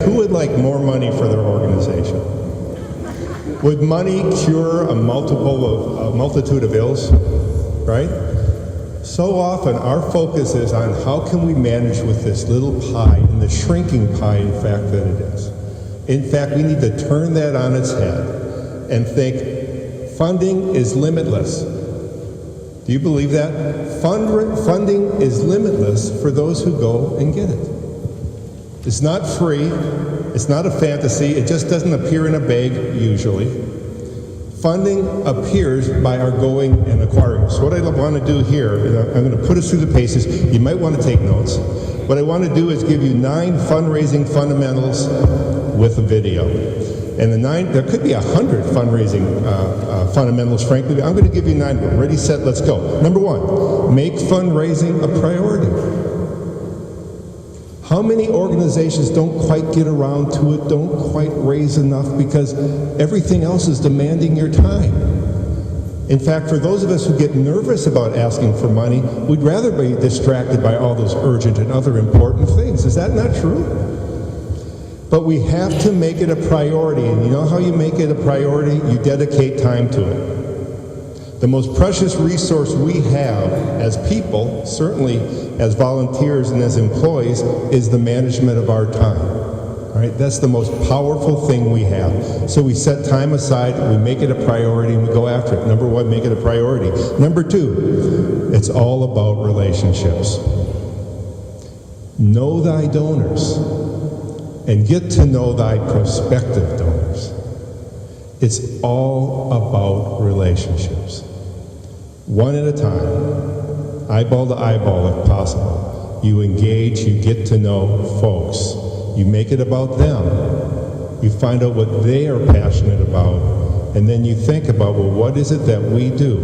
who would like more money for their organization? Would money cure a multitude of ills, right? So often our focus is on how can we manage with this little pie, and the shrinking pie, in fact, that it is. In fact, we need to turn that on its head and think funding is limitless. Do you believe that? Funding is limitless for those who go and get it. It's not free. It's not a fantasy. It just doesn't appear in a bag usually. Funding appears by our going and acquiring. So what I want to do here, and I'm going to put us through the paces. You might want to take notes. What I want to do is give you 9 fundraising fundamentals with a video. And there could be 100 fundraising fundamentals, frankly. I'm going to give you 9. Ready, set, let's go. Number 1, make fundraising a priority. How many organizations don't quite get around to it, don't quite raise enough because everything else is demanding your time? In fact, for those of us who get nervous about asking for money, we'd rather be distracted by all those urgent and other important things. Is that not true? But we have to make it a priority, and you know how you make it a priority? You dedicate time to it. The most precious resource we have as people, certainly as volunteers and as employees, is the management of our time. Right? That's the most powerful thing we have. So we set time aside, we make it a priority, and we go after it. Number 1, make it a priority. Number 2, it's all about relationships. Know thy donors and get to know thy prospective donors. It's all about relationships. One at a time, eyeball to eyeball if possible. You engage, you get to know folks. You make it about them. You find out what they are passionate about, and then you think about, well, what is it that we do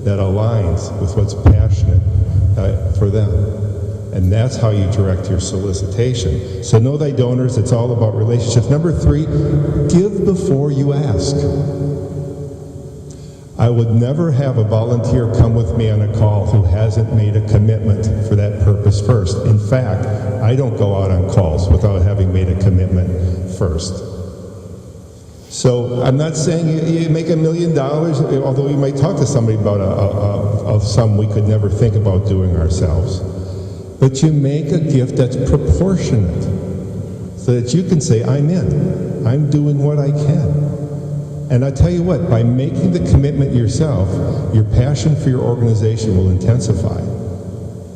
that aligns with what's passionate for them? And that's how you direct your solicitation. So know thy donors, it's all about relationships. Number 3, give before you ask. I would never have a volunteer come with me on a call who hasn't made a commitment for that purpose first. In fact, I don't go out on calls without having made a commitment first. So I'm not saying you make $1 million, although you might talk to somebody about a sum we could never think about doing ourselves. But you make a gift that's proportionate so that you can say, I'm in. I'm doing what I can. And I tell you what, by making the commitment yourself, your passion for your organization will intensify.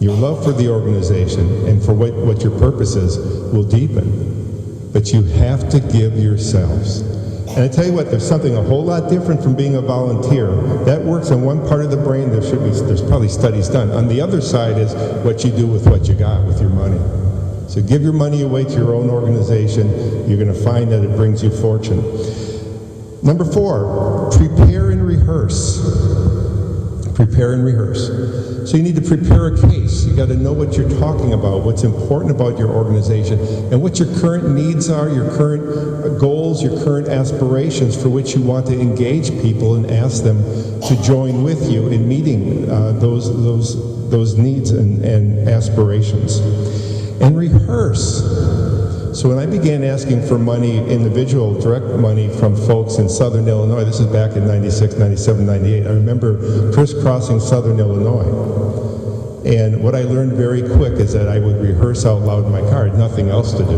Your love for the organization and for what your purpose is will deepen. But you have to give yourselves. And I tell you what, there's something a whole lot different from being a volunteer. That works on one part of the brain. There's probably studies done. On the other side is what you do with what you got, with your money. So give your money away to your own organization. You're going to find that it brings you fortune. Number 4, prepare and rehearse. Prepare and rehearse. So you need to prepare a case. You got to know what you're talking about, what's important about your organization, and what your current needs are, your current goals, your current aspirations for which you want to engage people and ask them to join with you in meeting those needs and aspirations. And rehearse. So when I began asking for money, individual direct money from folks in Southern Illinois, this is back in 96, 97, 98, I remember crisscrossing Southern Illinois. And what I learned very quick is that I would rehearse out loud in my car. I had nothing else to do,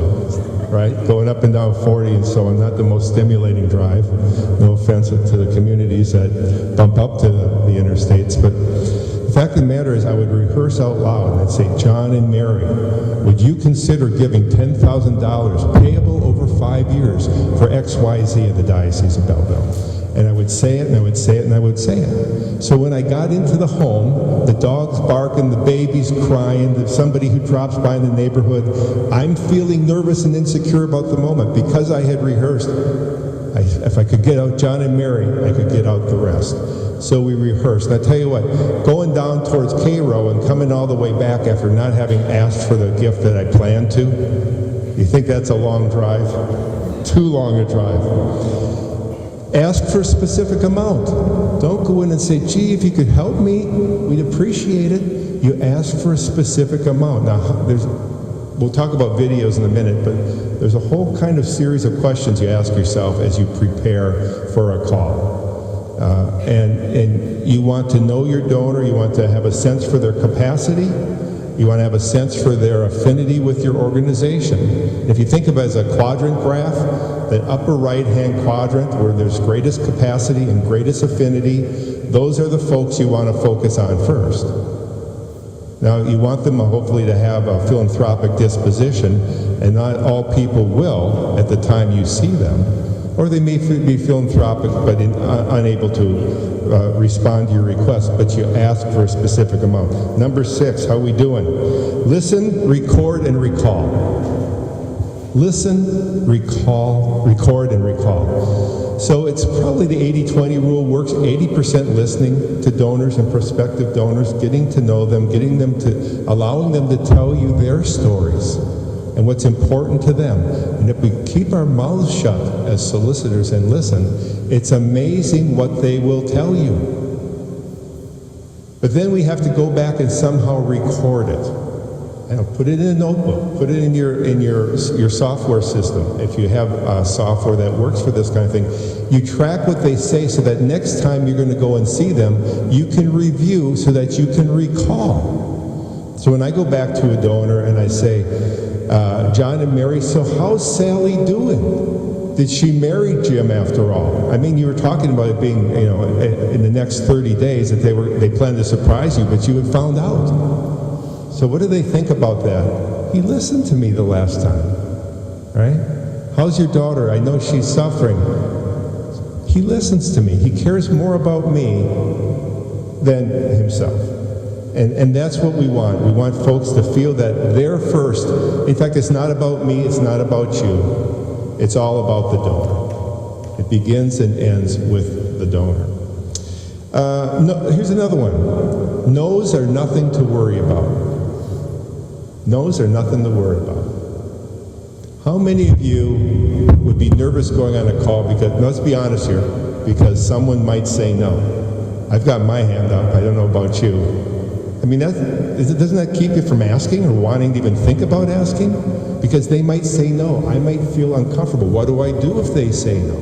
right? Going up and down 40 and so on, not the most stimulating drive. No offense to the communities that bump up to the interstates, but the fact of the matter is I would rehearse out loud and I'd say, John and Mary, would you consider giving $10,000 payable over 5 years for XYZ in the Diocese of Belleville? And I would say it, and I would say it, and I would say it. So when I got into the home, the dog's barking, the baby's crying, there's somebody who drops by in the neighborhood, I'm feeling nervous and insecure about the moment. Because I had rehearsed, if I could get out John and Mary, I could get out the rest. So we rehearsed. And I tell you what, going down towards Cairo and coming all the way back after not having asked for the gift that I planned to, you think that's a long drive? Too long a drive. Ask for a specific amount. Don't go in and say, gee, if you could help me, we'd appreciate it. You ask for a specific amount. Now, we'll talk about videos in a minute, but there's a whole kind of series of questions you ask yourself as you prepare for a call. And you want to know your donor, you want to have a sense for their capacity, you want to have a sense for their affinity with your organization. If you think of it as a quadrant graph, the upper right-hand quadrant where there's greatest capacity and greatest affinity, those are the folks you want to focus on first. Now, you want them hopefully to have a philanthropic disposition, and not all people will at the time you see them. Or they may be philanthropic but unable to respond to your request, but you ask for a specific amount. Number 6, how are we doing? Listen, record, and recall. Listen, recall, record, and recall. So it's probably the 80-20 rule works, 80% listening to donors and prospective donors, getting to know them, allowing them to tell you their stories and what's important to them. And if we keep our mouths shut as solicitors and listen, it's amazing what they will tell you. But then we have to go back and somehow record it. Put it in a notebook, put it in your software system. If you have software that works for this kind of thing, you track what they say so that next time you're going to go and see them, you can review so that you can recall. So when I go back to a donor and I say, John and Mary, so how's Sally doing? Did she marry Jim after all? I mean, you were talking about it being, in the next 30 days that they planned to surprise you, but you had found out. So what do they think about that? He listened to me the last time, right? How's your daughter? I know she's suffering. He listens to me. He cares more about me than himself. And that's what we want. We want folks to feel that they're first. In fact, it's not about me, it's not about you. It's all about the donor. It begins and ends with the donor. Here's another one. No's are nothing to worry about. No's are nothing to worry about. How many of you would be nervous going on a call because, let's be honest here, because someone might say no? I've got my hand up, I don't know about you. I mean, doesn't that keep you from asking or wanting to even think about asking? Because they might say no. I might feel uncomfortable. What do I do if they say no?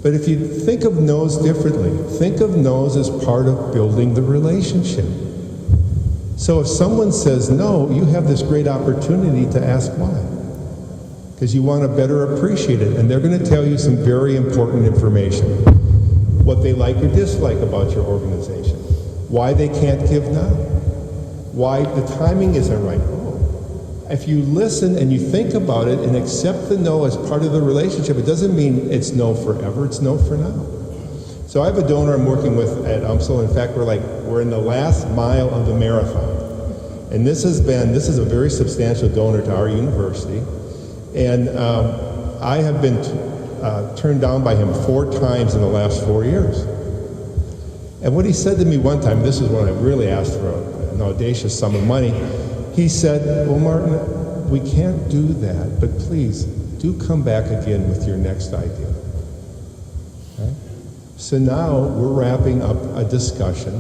But if you think of no's differently, think of no's as part of building the relationship. So if someone says no, you have this great opportunity to ask why. Because you want to better appreciate it. And they're going to tell you some very important information. What they like or dislike about your organization. Why they can't give now. Why the timing isn't right. If you listen and you think about it and accept the no as part of the relationship, it doesn't mean it's no forever, it's no for now. So I have a donor I'm working with at UMSL. In fact, we're in the last mile of the marathon. And this is a very substantial donor to our university. And I have been turned down by him 4 times in the last 4 years. And what he said to me one time, this is when I really asked for an audacious sum of money, he said, well, Martin, we can't do that, but please do come back again with your next idea. Okay? So now we're wrapping up a discussion,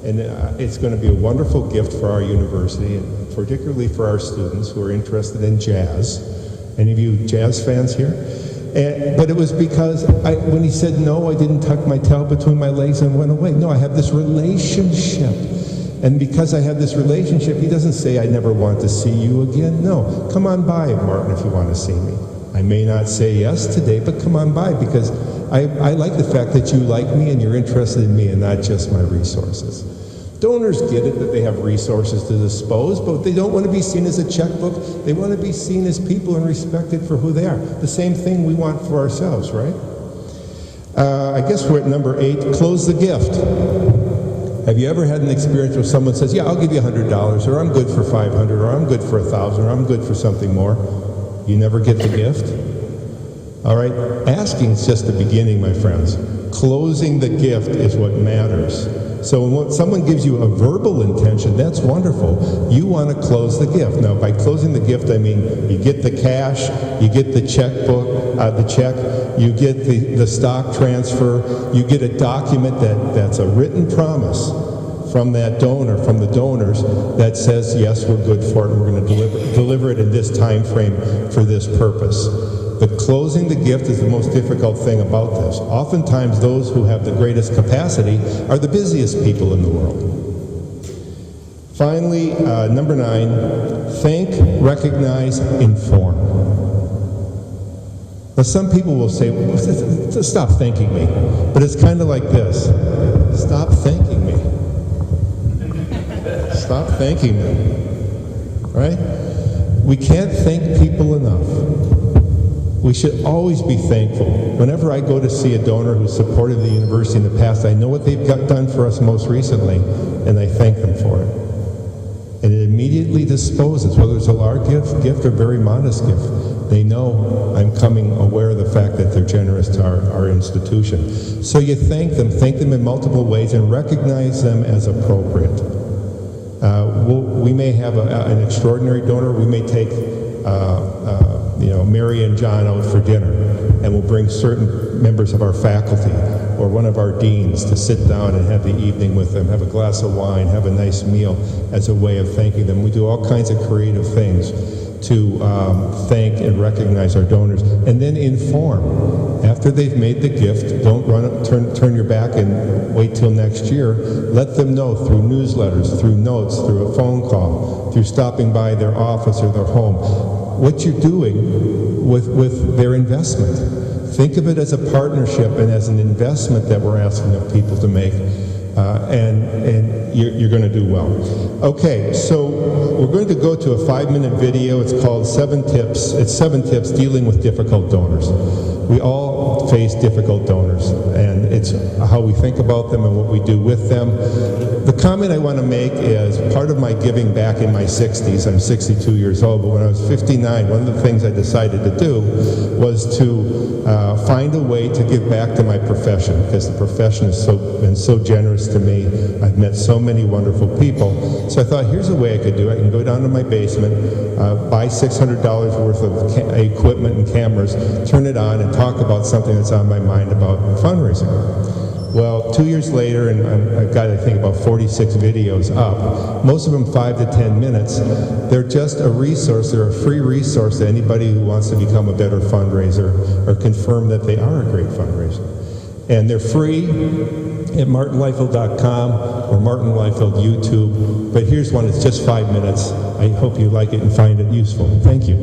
and it's going to be a wonderful gift for our university, and particularly for our students who are interested in jazz. Any of you jazz fans here? But it was because when he said no, I didn't tuck my tail between my legs and went away. No, I have this relationship. And because I have this relationship, he doesn't say, I never want to see you again. No, come on by, Martin, if you want to see me. I may not say yes today, but come on by, because I like the fact that you like me and you're interested in me and not just my resources. Donors get it that they have resources to dispose, but they don't want to be seen as a checkbook. They want to be seen as people and respected for who they are. The same thing we want for ourselves, right? I guess we're at number 8, close the gift. Have you ever had an experience where someone says, yeah, I'll give you $100, or I'm good for $500, or I'm good for $1,000, or I'm good for something more? You never get the gift? All right, asking is just the beginning, my friends. Closing the gift is what matters. So when someone gives you a verbal intention, that's wonderful. You want to close the gift. Now, by closing the gift, I mean you get the cash, you get the checkbook, the check, you get the stock transfer, you get a document that's a written promise from that donor, from the donors, that says, yes, we're good for it, and we're going to deliver it in this time frame for this purpose. But closing the gift is the most difficult thing about this. Oftentimes, those who have the greatest capacity are the busiest people in the world. Finally, number 9, thank, recognize, inform. Now, some people will say, well, stop thanking me. But it's kind of like this. Stop thanking me. Stop thanking me. Right? We can't thank people enough. We should always be thankful. Whenever I go to see a donor who supported the university in the past, I know what they've done for us most recently, and I thank them for it. And it immediately disposes, whether it's a large gift or very modest gift. They know I'm coming aware of the fact that they're generous to our institution. So you thank them in multiple ways, and recognize them as appropriate. We may have an extraordinary donor. We may take Mary and John out for dinner, and we'll bring certain members of our faculty or one of our deans to sit down and have the evening with them, have a glass of wine, have a nice meal as a way of thanking them. We do all kinds of creative things to thank and recognize our donors, and then inform. After they've made the gift, don't turn your back and wait till next year. Let them know through newsletters, through notes, through a phone call, through stopping by their office or their home, what you're doing with their investment. Think of it as a partnership and as an investment that we're asking of people to make, and you're going to do well. Okay, so we're going to go to a 5-minute video. It's called 7 Tips. It's 7 Tips Dealing with Difficult Donors. We all face difficult donors, and it's how we think about them and what we do with them. The comment I want to make is part of my giving back in my 60s. I'm 62 years old, but when I was 59, one of the things I decided to do was to find a way to give back to my profession, because the profession has been so generous to me. I've met so many wonderful people. So I thought, here's a way I could do it. I can go down to my basement, buy $600 worth of equipment and cameras, turn it on, and talk about something that's on my mind about fundraising. Well, 2 years later, and I've got, I think, about 46 videos up, most of them 5 to 10 minutes. They're just a resource. They're a free resource to anybody who wants to become a better fundraiser or confirm that they are a great fundraiser. And they're free at martinleifeld.com or Martin Leifeld YouTube. But here's one. It's just 5 minutes. I hope you like it and find it useful. Thank you.